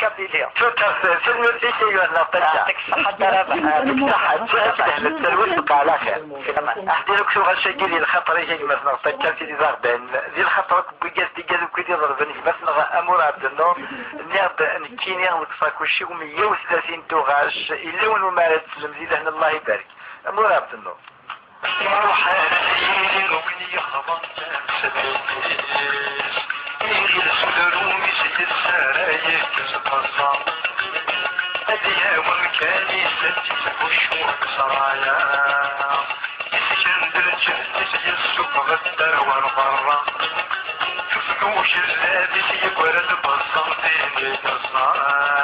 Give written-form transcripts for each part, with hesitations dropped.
كابيليا شكرا سلمتي ايها النطقة يعطيك الصحة الدرابة التلوث على خير احكي لك شو غشي ديال الخطر يجي مثلا نطقة سيدي زغبان ديال الخطر بقاس ديال كي ضربني مثلا امور عبد النور نيض نكيني وتصاكو شي 130 توغاش الا ونمارس المزيد هنا الله يبارك امور عبد النور هديها ومكاني ستي وشوك سرايا اسكندر جهدي السوق غدر والبرا شوفكوش اللابس يقرد بالصمتين قصار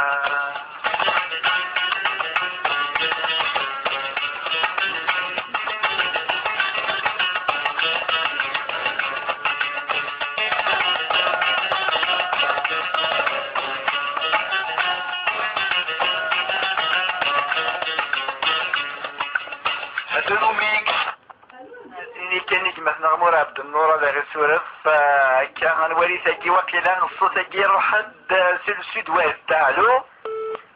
كان مثلا امور عبد النور على غسورف كان الوريث كي وكيلا الصوت كي يروح السود ويست الو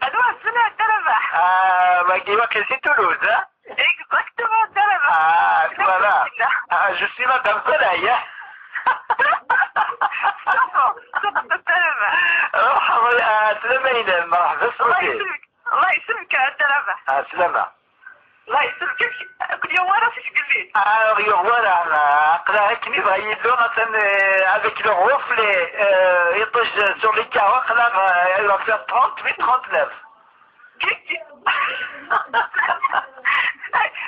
السلام الدربح ما كي وكيل سي تولوز exactement الدربح فوالا جو سي مدام سلايا سلامين مرحبا صوتي الله يسلمك الدربح سلامة الله يسلمك كل يوم وانا فيش قليل voilà, avec le reflet, sur les carottes, là, elle va faire 38-39.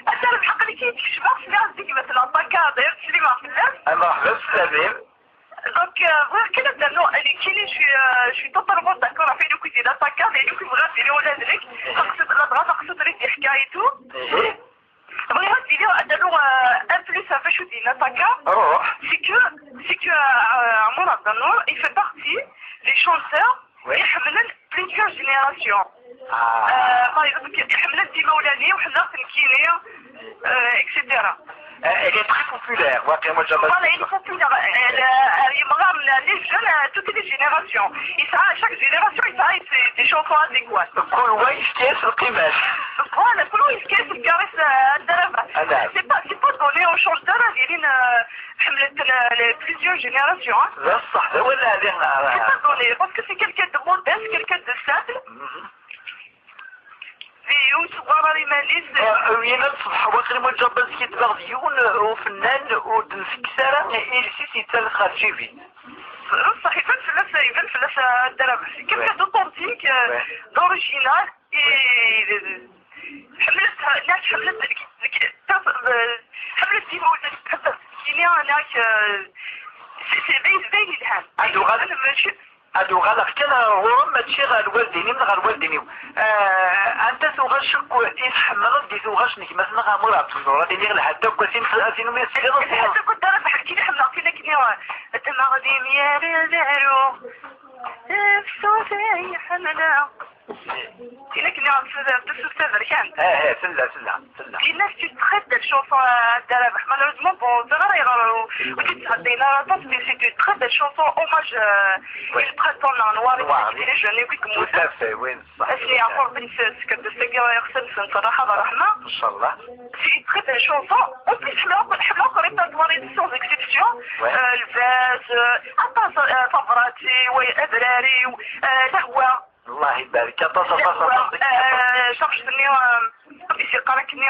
أنا بحق لي كي تشبع في الناس ديك مثلا طاكا داير تسليمة في الناس مرحبا سلامين دونك بغيت كده دانو اللي كاين شي توتالمون داكور عفينو كي دير طاكا دايرو كي بغات ديري ولادك تقصد لا بغات تقصد ريت حكايتو بغيت ديري دانو ان بليس فاش دينا طاكا روح سي كو عمر عبد النور il fait partie des chanteurs يحملن plusieurs générations يحملن ديما ولاني وحنا تنكيني اكسيتيرا. Elle est très populaire. Voilà, elle est populaire. Il me les jeunes, toutes les générations. Chaque génération, il a des chansons adéquates. Voilà, c'est pas donné aux chanteurs plusieurs générations. C'est pas donné, parce que c'est quelqu'un de modeste, quelqu'un de simple. وينا الصبح واخر مجبز كيتباغ ديون وفنان ودنسكسارة إلسي سيتال خارجيفي صح يبان فلاس الدرب كيف دوطونتيك دوريجينال حملت ديما ولات تحب كيني هناك باين الهام ادو غلق كان هو ماشي غير الوالديني من غير والديني انت توغشك يتحمل دي توغشني مثلا غامور عبد النور ديني غير حتى كوسين خلاتينو من السيغ حتى كنت انا بحكي لي حمل عطينا كنيوا التماغدي ميار دارو فسوسي حملا كنا تسوسي كان سلا في ناس تتخدى الشونسون الدرابح مالوريزمون بون صغار يغارو وتتهدينا طاس مي سي تتخدى الشونسون اوماج البريتون نوار لي جون كيك مو tout à fait وين صح اسمي عفور بن سكر دستيغا يغسل صراحه برحمه ان شاء الله سي تخدى الشونسون او بليس حنا ريبرتوار سون اكسبسيون الفاز صفراتي وابراري لهوه الله يبارك اتصل شخص نيو يسيقرا كني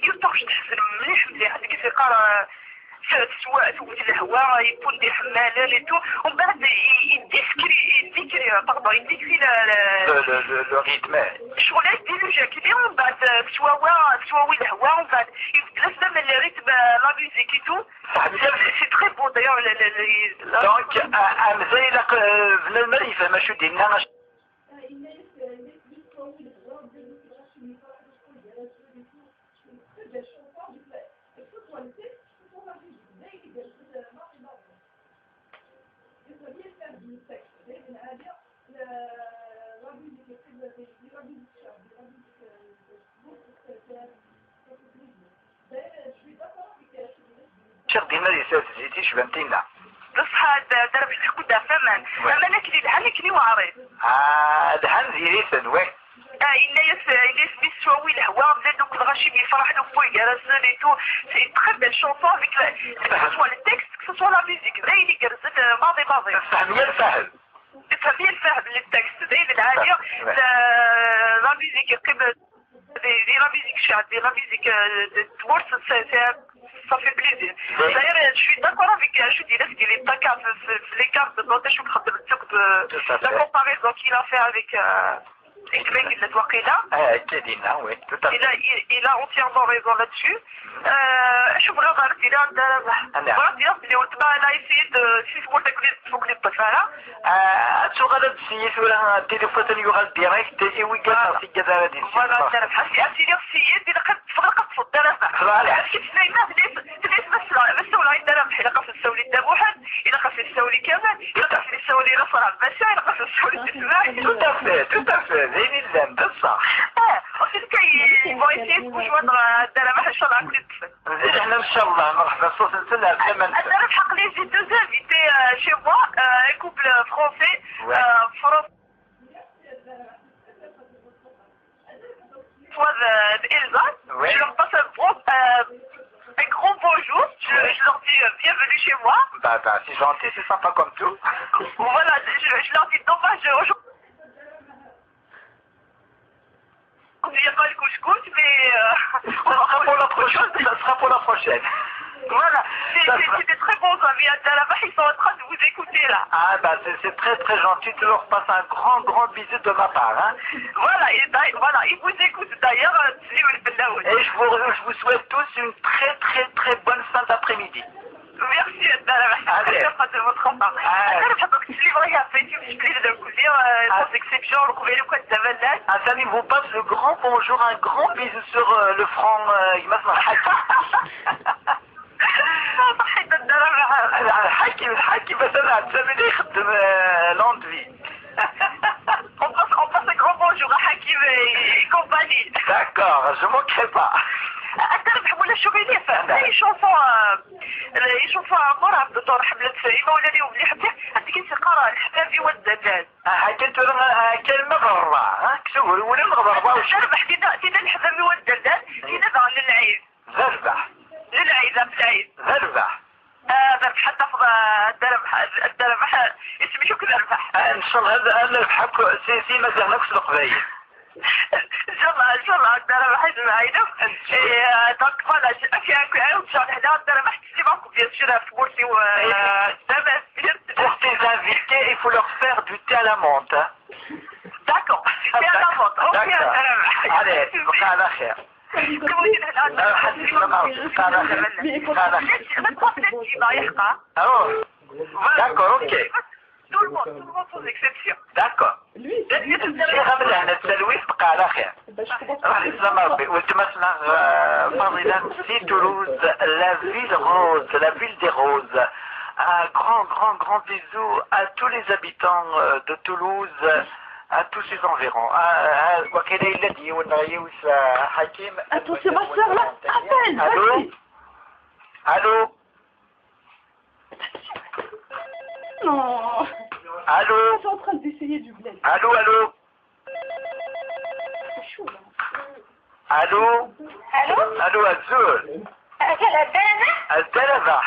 يطوش تحسن مليح هذيك يسيقرا سواء سوت الهواء يكون دي حماله ليتو ومن بعد يديكري لو ريتم شغل يدير كبير ومن بعد سواوي الهواء ومن بعد يبدل من الريتم لا ميوزيك ايتو سي تري بون دايوغ دونك مزال الا بنا الماء يفهم شو ديرنا شيخ دينا رسالة زيتي شبنتينا بصحى درب يحكوا دا فمن اما نكلي لها نكلي وعريض سميثن وي il est Smith oui الهوا بدا دوك الغاشي يفرح له فوق راسل et tout c'est une très belle chanson avec que ce soit le texte que ce soit la musique دايري قرزت ماضي فهمي الفهم تفهمي الفهم للتكست دايري العالية la musique قبل la musique chante la musique de words ça fait plaisir d'ailleurs je suis d'accord avec je dis là qu'il est d'accord les cartes de notation la comparaison qu'il a fait avec Ekbeng de Waqila. Oui, tout à fait. Il a entièrement raison là-dessus. Je voudrais dire elle a essayé de فوق لي الطفاله شو غادي تسيس ولا التليفون يغال ديريكت ويقال في الجزائر دي فوالا تعرف حسي اسيدي السيد اللي قد فقط صدر فوالا سليمان تليس بس ولا عندنا بحال قف السولي الدبوحات الى قف السولي كامل الى قف السولي رفع باشا الى قف السولي تسمع tout à fait زين الزين بصح وكيف كي بغيتي تجوع الدرهم ان شاء الله عقلي زين احنا ان شاء الله مرحبا صوت نسلها بلا ما انا الحق لي جي deux invités chez moi un couple français Elsa. Je leur passe un grand bonjour. Je leur dis bienvenue chez moi. Bah, c'est gentil, c'est sympa comme tout. Voilà, je leur dis dommage aujourd'hui. Il n'y a pas le couscous, mais ça sera pour la prochaine. Ça sera pour la prochaine. Voilà, c'est des très bons amis à Dalaba, ils sont en train de vous écouter là. Ah bah c'est très très gentil, tu leur passes un grand bisou de ma part. Hein. Voilà, ils vous écoutent d'ailleurs. Et je vous souhaite tous une très bonne fin d'après-midi. Merci Dalaba, de votre part. Sans exception, Samy vous passe le grand bonjour, un grand bisou sur le front. Il m'a الحكي بس انا عتسامي يخدم لوندفي on passe un grand bonjour à Hakim et compagnie. D'accord, je manquerai pas. أنت ولا شو غير لي شوفوا مرة بدور حملة سليمة ولا اليوم اللي حبيت عندك انت قرا الحبابي والدجاج. حكيت لنا كلمة غرة كسول ولا الغرة وش؟ تينا الحبابي والدجاج تينا بغا للعيد. ذربح. للعيد بالعيد. ذربح. ذربح حتى في الدربح اسمي شو كذربح. ان شاء الله هذا الربح سي مازال نفس القبايل. ان شاء الله الدربح معايا. دونك فوالا ان شاء الله هنا الدربح تسيبكم بيان سور في كرسي و Pour tes invités, il faut leur faire du thé à la menthe. D'accord, du thé à la menthe. D'accord. Allez, بقى على خير. D'accord, ok. Tout le monde sans exception. D'accord. C'est Toulouse, la ville rose, la ville des roses. Un grand bisou à tous les habitants de Toulouse, à tous ses environs. Attends, c'est ma soeur là. Appelle. Allô? Allô? Non. Allô? Je suis en train d'essayer du bled. Allô? C'est chaud là. Allô? الو Allô, Azul? الدلبة.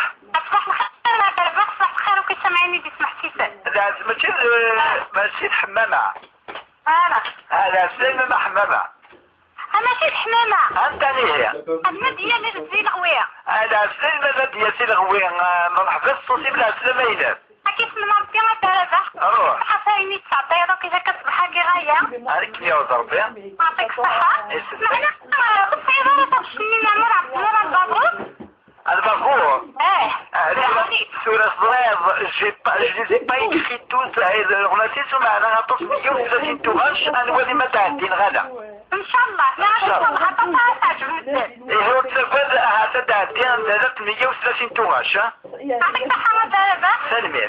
انا بالبخ صح خير وكتسمعيني دي سمحتي لا ماشي الحمامة. انا سلمى حمامة. ماشي الحمامة انت ليه؟ انا ديالي غزي الغويه انا سلمى ديال سي الغوين مرحبا صوتي بلا سلمى يلاه. كيف من ربي غداربه روح. حسايني تسعطي روك اذا كتصبح كي غايه عليك 140. يعطيك الصحة معنا بالصيدلة تمشي نور البابور البابور. Sur الصغير je les ai pas écrits tous. On a essayé sur معنا غطس 130 توغاش الوالي ما تعدين غدا. ان شاء الله لا ان شاء الله حتى تعجبك ايه هو تفاد هذا تعدين 130 توغاش. يعطيك الصحة دابا سلمي.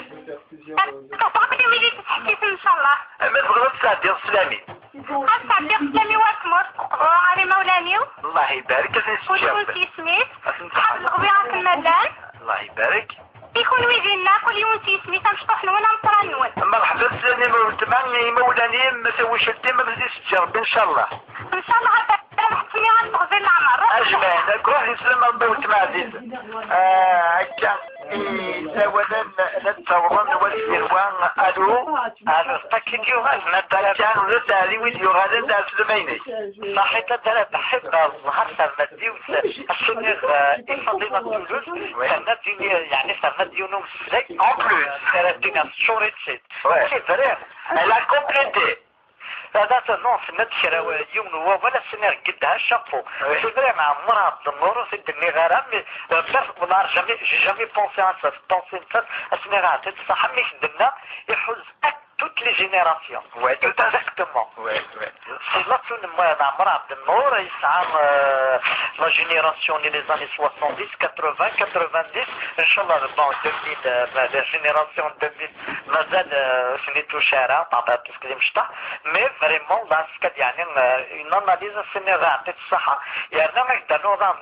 تصاحبي وليدي تحكيت ان شاء الله ما تبغى تعدين سلامي. أسعد السلامي واسمر علي مولانيو الله يبارك. وشكون سميت حاب الغبيرة المدان الله يبارك. يكون ويدينا كل يوم تيسمي تنشطح نون نطرى نون. مرحبا سلاني مولتمان مولاني ما سويش الدين ما بديش تجرب ان شاء الله. ان شاء الله غتحتمي غنتغزل العمر. اجمل روح يسلم مولتما عزيز. هكا زوالا نتصورون والسيروان الو تاكيد يغاز ندلا كان ولد علي ويد يغادر الناس الميني صحيت ندلا بحب الظهر سمدي السنغ إفضينا تولوز سمدي يعني سمدي نوم سلك en plus سردنا شوريت سيد Ouais. سي فريم elle a complété. هذا نوع في النتشرة يوم ولا سنة قدها شابو Oui. سي فريم عمرها بالنور سيد النغارة ولا جامي بونسي à ça بونسي ça السنغارة تصح مي خدمنا يحوز toutes les générations. Ouais, tout à fait. Exactement. Ouais, ouais. C'est là que moi, Amar Abdelnour, la génération des années 70, 80, 90, Inch'Allah, bon, 2000, la génération 2000, Mazad, ce n'est tout cher, parce que j'aime ça, mais vraiment, là, ce qu'il y a une analyse sénérale, c'est ça, il y a un mec d'un autre,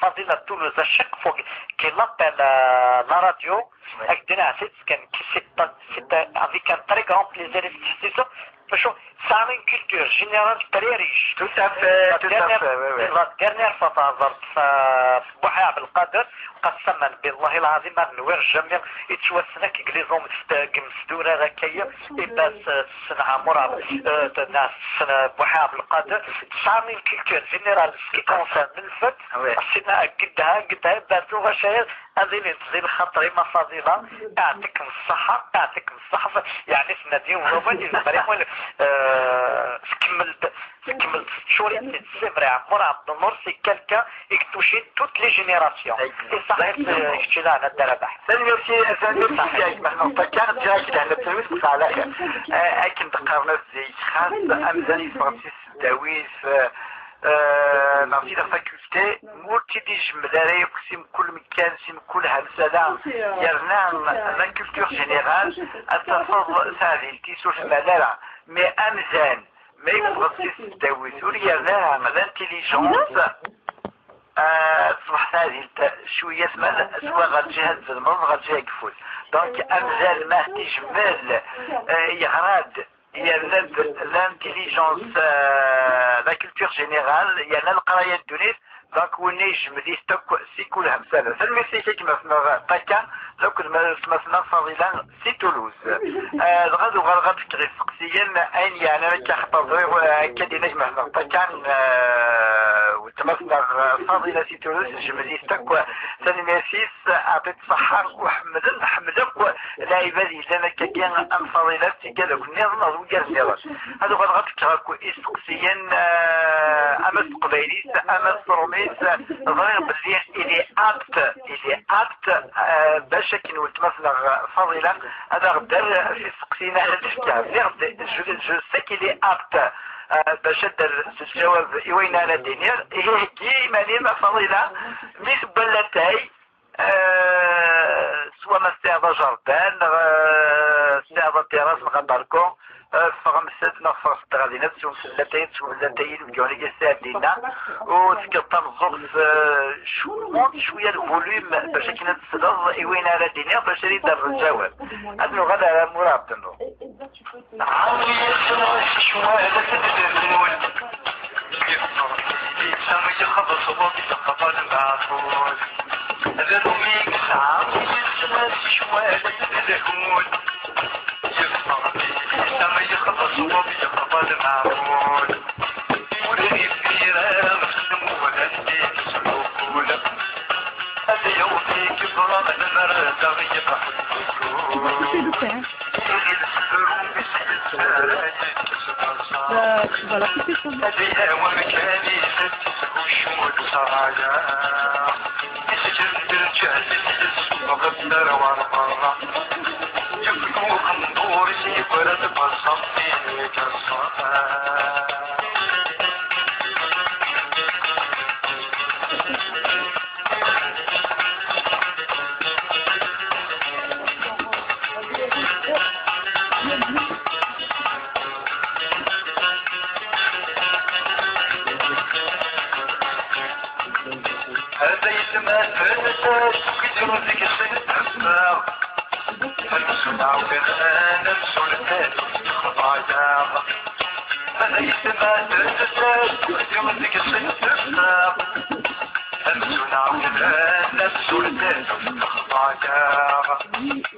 Fadil à Toulouse, à chaque fois qu'il appelle la radio, avec un très grand plaisir, c'est ça. Ça a une culture générale très riche. Tout à fait, tout à fait, oui, oui. La dernière fois حضرت في بوحي عبد القادر قسما بالله العظيم نوير الجميع يتوسنا كيكليزون مسدورة ذكية إباس سنة مرة ناس سنة بوحي عبد القادر ça a une culture générale qui concerne الفت سنة قدها باسو غشاير هذه اللي تزيل خاطري مصادرة يعطيكم الصحة يعني سنة ديون وغادي فريمون كمل شوري c'est vrai Amour Abdelnour c'est quelqu'un qui touche toutes les générations et ça reste اجتماع الدربح ثاني صحيح محنا كان جاك على التلويث على لكن دقرنا زي خاص امزاني فرانسيس داويس نعطي لا فاكولتي مولتي دي جمداري يقسم كل مكان سيم كل همسلا يرنا لا كولتور جينيرال التفضل هذه تيسوس ملالا مي امزان ما فرانسيس داويس وليرنا لانتيليجونس تصبح هذه شوية سواء غتجهز في المرض غتجهز كفول دونك امزال ما تجمل يغراد l'Intelligence, la culture générale, il y a l'Alqaraya de Tunis, donc on est, je me dis, c'est cool, c'est le message qui m'a fait Taka, donc je me suis c'est Toulouse. الغد وغلغد فكري فقسيا أين يعني أنا كحضر كدي نجم Taka وتمثل فاضلة في تولوز جمدي استكوى ثاني ميسيس أعطيت صحة وحمدك لا يبالي لنا كان أم فاضلة تقالك نظر وقال هذا غد غتكراكو إسقسيا أما القبيليس أما الصروميس ظهر بلي إلي أبت باش كنو تمثل فاضلة هذا غدر في سقسينا على الفكرة جو سي كيلي أبت باش الجواب وين على الدنيا هي كيما ما فضيلة ميس بلاتاي سوا ما استعضى جردان استعضى تيراس نغبركم فغمسات نغفر غادي نفس ومسلتين ومسلتين وكيوني ساعدينا وتكتر الظرف شويه الفوليوم باش كنا نتصدر وين على الدنيا باش يدير الجواب هذا غدا على مراد النور لما يخلص وبيقبل معقول ولي فيرا مسلم ولا ندين سلوكولا هذا يومي كبرى من المرأة غيب حدوكول هذه ومكاني ستسهو شمول سرايا يسجن درجة للجس وغدر واربرا يفلو خندور سيبرد بصفي كالصفا هذا يسمى تنساش وكيديروا ديك السنة تحساب نمسونا وكان نمسو لتاني خطايا هذا يسمى تنساش وكيديروا ديك السنة تحساب نمسونا وكان نمسو لتاني خطايا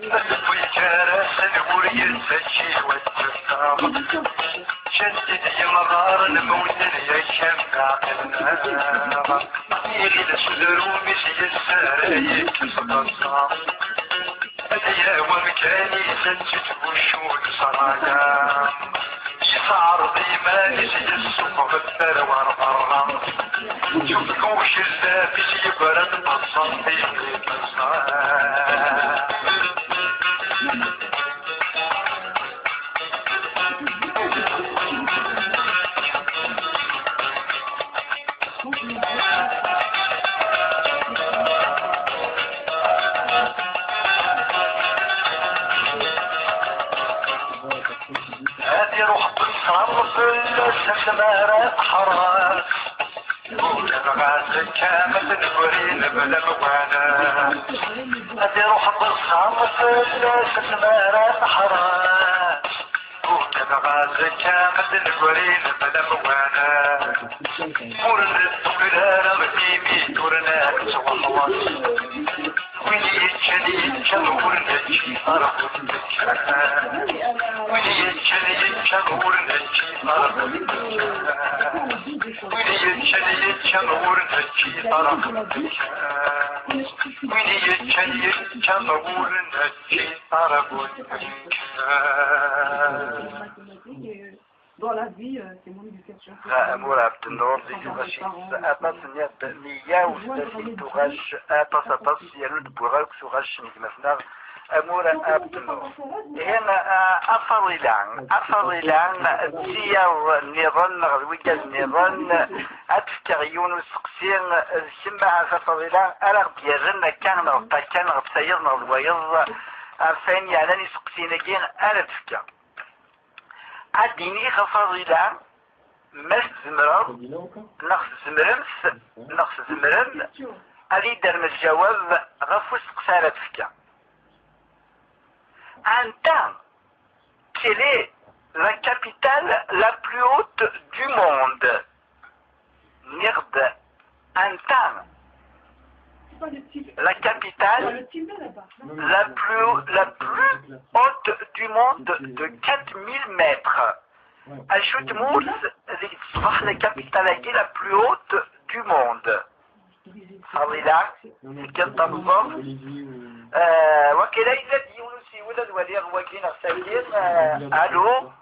أسف ويكارس نقول ينسى والتساب شدد يا مغار الموزن يا شمع النار يلي لسدرو مسي السرايك صدصا أديا ومكاني سنجد وشود صرايا يسعر ضيما نسي السوق غدر واربرا شوف كوش الزافي يبرد بصنبي هذه روح بالصرف السمارة حراس ونبغى كامل نورين بلا موانا هذه روح بالصرف السمارة حراس ونبغى كامل نورين بلا موانا ورن الدكرة مديمي تورنا سوى خلاص ويلي يتشني كمور نجي أرق الدكان ويلي يتشني كمور نجي أرق الدكان ويلي يتشني كمور نجي أرق الدكان ويلي يتشني كمور نجي أرق الدكان. Dans la vie, c'est mon éducation. أمور عبد النور ديك غاشي أطاس نيات مية وثلاثين تغاش أطاس يلود بوغاك سوغاش نجمسنا أمور عبد النور هنا أفضلان تيار نيران غويجاز نيران أتفتر يونس قسين سمع أفضلان ألا بيرن كان غطا كان غبساير نغويض أفين يعني سقسين جين ألا تفكر أديني خفضلان مس زمرض نقص زمرن ألي درم الجواب غفوس قسالة فكا Antan, quelle est la capitale la plus haute du monde? Merde, Antan. La capitale la plus haute du monde de 4000 mètres. Ajoute Mousse, la capitale la plus haute du monde. Fadila, كان تنظر وكلا إذا يونسي ولد وليغ وكينا سايدين ألو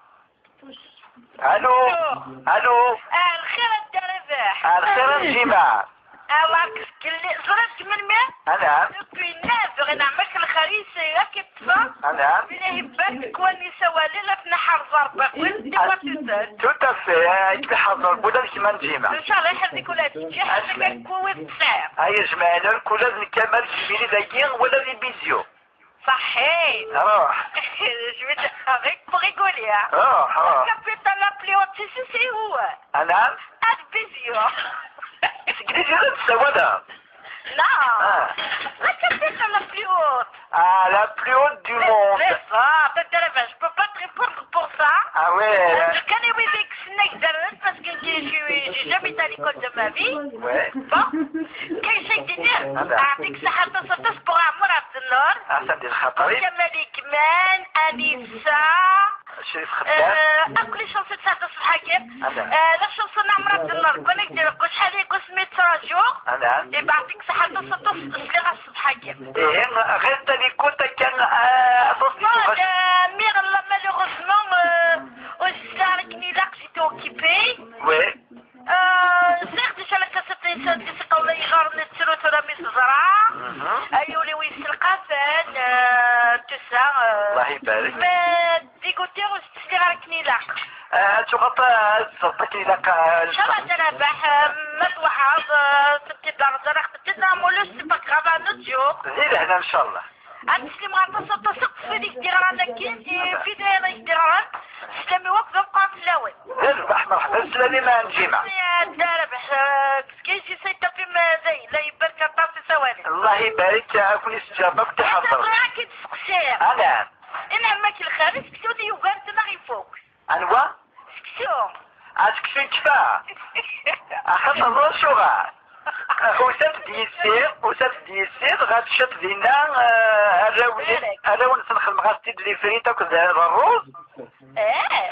الخير الدرباح الخير الجماع أواك كلي زرت من مين؟ أنا في نافغ نعمك الخريسة ياك تفا أنا من هباك كواني سوالي لف نحر زربك وانتي واتسال tout à fait يتحضر بودا كمان جماع إن شاء الله يحفظك ولا تجي حسك كوي بسام هاي جمعنا كل لازم كمال جميلي دايين ولا دي بيزيو صحيح روح je vais avec pour rigoler hein. روح La capitale la plus haute c'est où? أنا Advisio. سكري جرد سودا Non. La capitale la plus haute. Ah, la plus haute du monde. C'est ça, je peux pas te répondre pour ça. Ah ouais. Je connais Wibix Snake Darren parce que j'ai jamais été à l'école de ma vie. Ouais. Bon. Qu'est-ce que je dis? أعطيك صحة تصبر عمر عبد النور. أحسن دي الخطري. جمال كمان أنيسة. شريف خدام. أقول شانسة صحة تصبح كيف؟ لا شانسة نعمر عبد النور. كونك دير قوش حالي قوش ميتراجور. أنا. يبقى أعطيك صحة تصبح الصبح كيف؟ إيه غير تاني كنت كان أصوصني تغش. مير malheureusement au Sarkni là que j'étais occupée. Ouais. certes j'ai la cassette دي قوله يغار نتسرو ترى مزرعة أيولي ويسلقى فان تسا الله يبارك. ما ديكوتي وستسلي غاركني لاق تغطى تغطي لك إن شاء الله تنبح ما توحظ تبتدى رزرق تبتدى مولوس تبقى غابة نتجو زين هنا إن شاء الله. أنتسلم غاتصل تسق في ديك ديغران كين في دايرة ديغران سلامي وقفة بقى في الأول مرحبا سلامي ما نجيمع يا دارب كيسي سيتابي ما زي لا يبرك الله يبارك أكون استجابك تحضر راكي تسقسير أنا انا عمك الخالد سكتوني وقالت نغي فوق أنوا سكتو أسكسين كفا أخذ الله شغال وسات ديسير غاتشات دينا أراون تنخدم غاتي دلي فريتا كذا الروز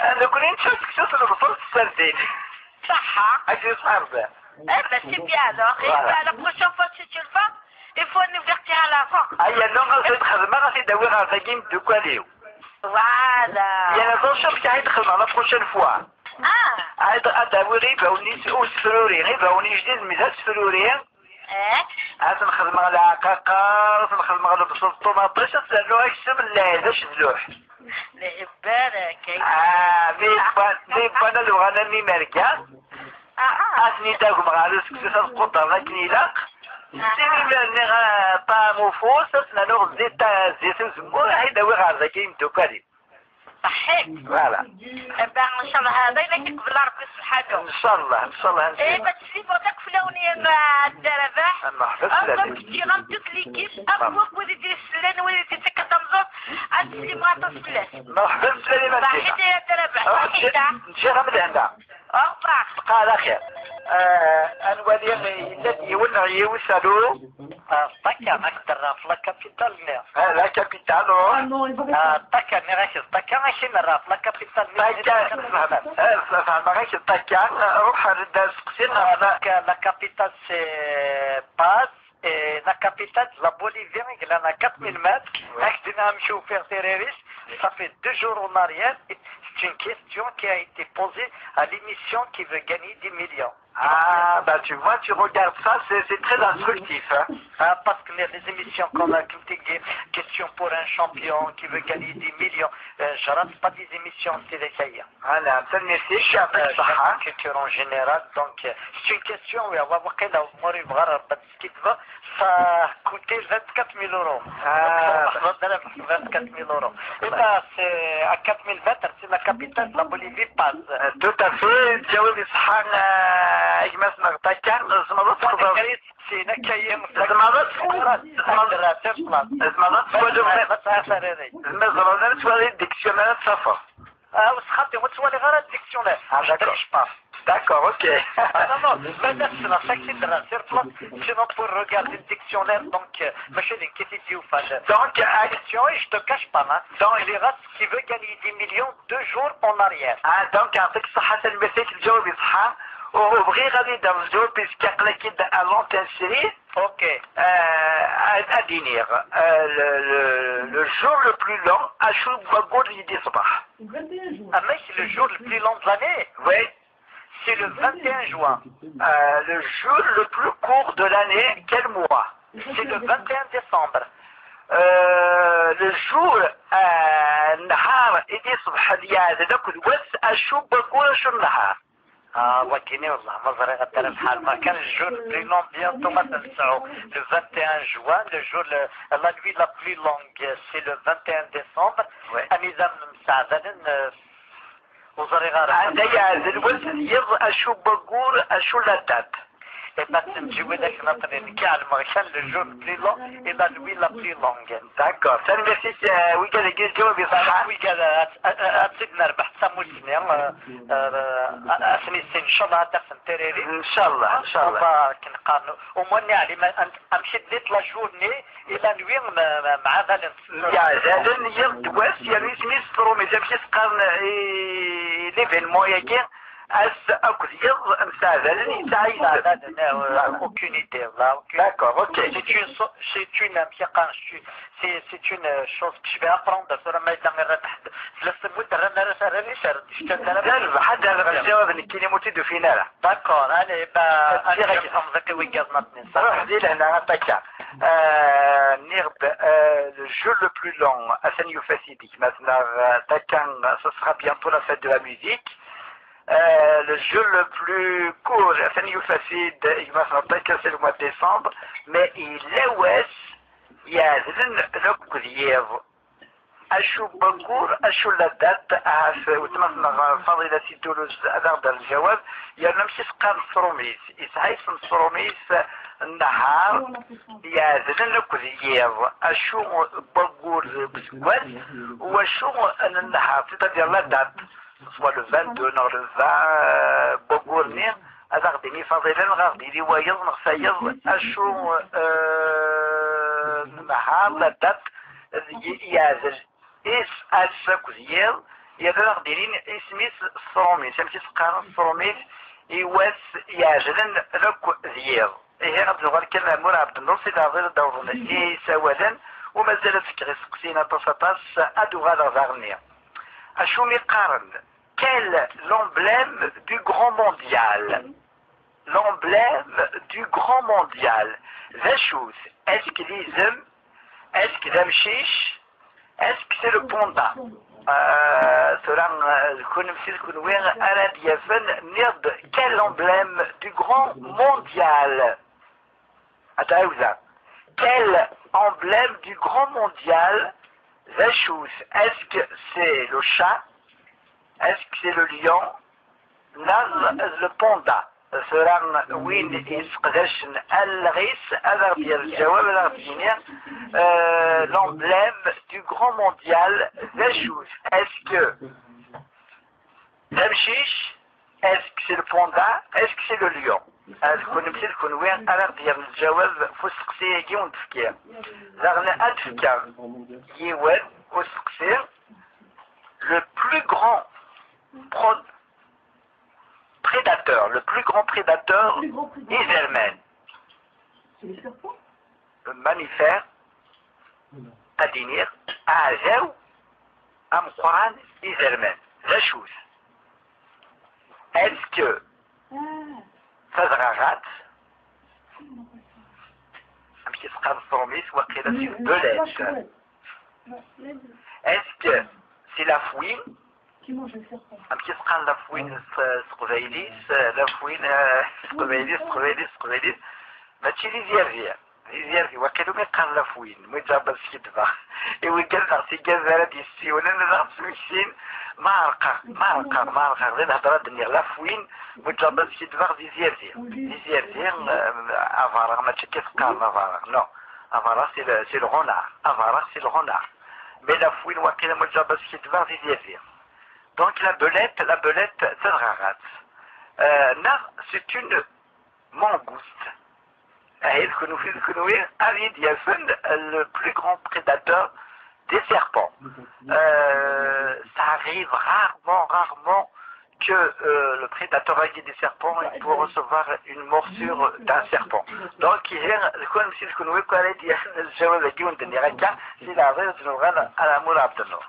أنا كوني نشوف كسوس البصل السردين صح أكيد صعبة bah c'est bien alors. Et bah, la prochaine fois si tu le fais, il faut nous vertir à l'avant. أي نوع غادي تخدم غادي تداوي غادي كيم دوكا ليو Voilà. يعني نشوف كي يدخل على بروشين فوا Ah. عاد أداوي غير باوني وسفروري غير باوني جديد ميزان سفروري عاد نخدم على عقاقة نخدم على بصل الطوماطيش تسألو أكسب الليلة شدلوح بارك. بيبانا لو غانا ميماركا أثني تاكم غالو سكسوس القطر لكن يلاق سيني ماني طعم وفوس أثنى نغ زيت وزمور هيداوي غازا كيم دوكالي صحيح. فوالا ان شاء الله هذا لك قبل ربي سبحانه. إن شاء الله ايه بس في بوتك فلوني مع الدرباح. مرحبا أنا كنت غنمتك ليكيب أبوك وليدي السلان وليدي تكتم زوج أتسلي مغاطة سلاس. مرحبا سليمان صحيح يا درباح صحيح. نجي غمد هنا أربع. قال خير أنوالي الذي ونعي وسالو طاكا نقدر في لا كابيتال لا كابيتالو طاكا نغاش طاكا ماشي نراف لا كابيتال فهم غاش طاكا روح رد سقسينا la capitale c'est Paz et la capitale la Bolivie il en a 4000 mètres accident chauffeur terroriste ça fait 2 jours en arrière c'est une question qui a été posée à l'émission qui veut gagner 10 millions. Ah, bah tu vois, tu regardes ça, c'est très instructif. Hein. Parce que les émissions qu'on a critiquées, question pour un champion qui veut gagner 10 millions, je rate pas des émissions télécaillées. Voilà, c'est le métier, je suis avec ça. Culture en général, donc c'est une question, oui, on va voir qu'elle a ça a coûté 24 000 euros. Ah, 24 000 euros. Et là, c'est à 4 000 mètres, c'est la capitale de la Bolivie, Paz. Tout à fait, تجاوب صحان إجماس نغطاكا زمضت خضر سينكايم زمضت زمضت تولي الديكسيونير سفر وسخطي وتولي غير الديكسيونير D'accord, ok. Non, non, maintenant c'est la section de la surplus, sinon pour regarder le dictionnaire, donc, monsieur l'inquiétude, donc, question, et je te cache pas, hein, dans les races qui veut gagner 10 millions 2 jours en arrière. Ah, donc, يعطيك الصحة المساك الجواب يصحى وبغي غادي يدير الجواب بيسكي قال كي avant تنسري. Ok. À dîner, le jour le plus long, à Choub Bagour Yidi Sabah. Ah, mais c'est le jour le plus long de l'année. Oui. C'est le 21 juin. Le jour le plus court de l'année, quel mois? C'est le 21 décembre. Le jour النهار يدي صبح ديال ذاك الوقت أشوف بقول شو النهار. وكيني والله ما زري غدير بحال ما كان الجور بلي لونغ بيانتو ما تنساو le 21 juin le jour la nuit la plus longue c'est le 21 décembre أميزان مساعدين وزري غير عندي الوقت يض أشوف بقول أشو لا دات. Et pas de jouer avec notre calme, le jour le plus long et la nuit la plus longue. D'accord. Ça nous fait oui que les جواب يصحى. Oui que أتسيدنا ربح ساموسني أسمي إن شاء الله هتحسن تريري. إن شاء الله إن شاء الله. كنقارنوا ومني علي أمشي ديت لا جورني إلى نوي مع ذلك. يا زادن يردواس يا لويس ميسترو مازال مشي تقارن ليفينمون ياكي. أكل يض مساعدة aucune idée là. D'accord, ok. C'est une chose que je vais apprendre sur ما يدمر تحت لسموت رنا رسالة لا حد هذا الجواب اللي كيني موتيدو فينا. D'accord, allez أنا ذاك ويجاز نطني. روح دي لهنا تاكا. نيرب le jour le plus long à Sanyo Fassidik مثلا تاكا ce sera bientôt la fête de la musique. Le jeu le plus court, c'est le mois de décembre, mais il est ouest, il y a أشو بقول أشو لدات وتمثل فضيلة الدولوز أدار الجواب يعني نمشي سقان الصروميس إسهايس الصروميس النهار يازن كذيير أشو بقول بسكوات وشو النهار تتدير لدات سوا لو 22 نور الزا بقول أدار ديني فضيلة غاردي لي ويض نغسيض أشو النهار لدات يازل إس أسكوزيال يدرغ ديرين إسميس الصروميس يمشي سقارن الصروميس إيواس ياجلن لك ذيال إيه غبزو غير كلمة مور عبد النصر إلى غير دور نسي سوالا وما زالت فكرة سقسينا تصطاس أدو غادا غارنيا أشو ميقارن quel l'emblème du grand mondial l'emblème du grand mondial ذا شوز est-ce qu'il ism est-ce qu'il amchiche est-ce que c'est le panda quel emblème du grand mondial quel emblème du grand mondial est-ce que c'est le chat est-ce que c'est le lion le panda وين يسقدش الغيس ديال الجواب l'emblème du grand mondial est-ce que l'amchiche est-ce que c'est le panda est-ce que c'est le lion كون مثل كون وين ديال الجواب فسقسي كي ونتفكير زغنا اتفكر يوان وسقسي le plus grand prédateur, le plus grand prédateur Isermen. Le mammifère, Adinir, Azew, Amquran, Isermen. La chose. Est-ce que Fadrarat, est-ce que c'est la fouine أمكيسقان لفوين سقبيليس لفوين سقبيليس ماشي لي زيرفي وكانوا ميقان لفوين مجابس كدبا إيوي قال سي قال دي السيونا نغطس مشين ما عرقا غير هضرة دنيا لفوين مجابس كدبا دي زيرفي أفارغ ماشي كيسقان أفارغ نو أفارغ سي الغنار mais la fouine وكانوا مجابس كدبا دي زيرفي. Donc la belette, Tzadrarat. C'est une mangouste. Le plus grand prédateur des serpents. Ça arrive rarement que le prédateur avide des serpents pour recevoir une morsure d'un serpent. Donc c'est la raison à la moula abdeno.